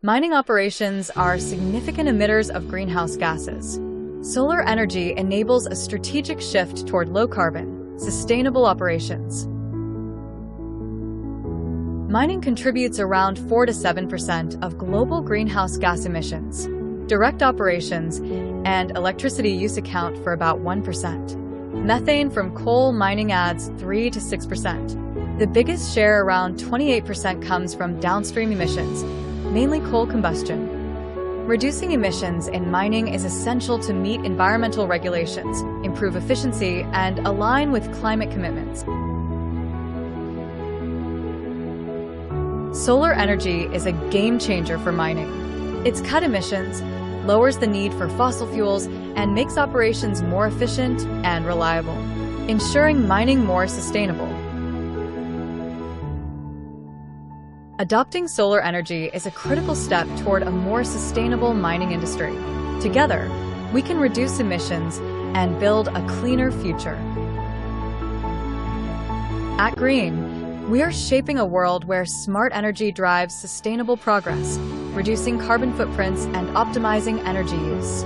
Mining operations are significant emitters of greenhouse gases. Solar energy enables a strategic shift toward low-carbon, sustainable operations. Mining contributes around 4 to 7% of global greenhouse gas emissions. Direct operations and electricity use account for about 1%. Methane from coal mining adds 3 to 6%. The biggest share, around 28%, comes from downstream emissions, mainly coal combustion. Reducing emissions in mining is essential to meet environmental regulations, improve efficiency, and align with climate commitments. Solar energy is a game changer for mining. It's cut emissions, lowers the need for fossil fuels, and makes operations more efficient and reliable, ensuring mining more sustainable. Adopting solar energy is a critical step toward a more sustainable mining industry. Together, we can reduce emissions and build a cleaner future. At Green, we are shaping a world where smart energy drives sustainable progress, reducing carbon footprints and optimizing energy use.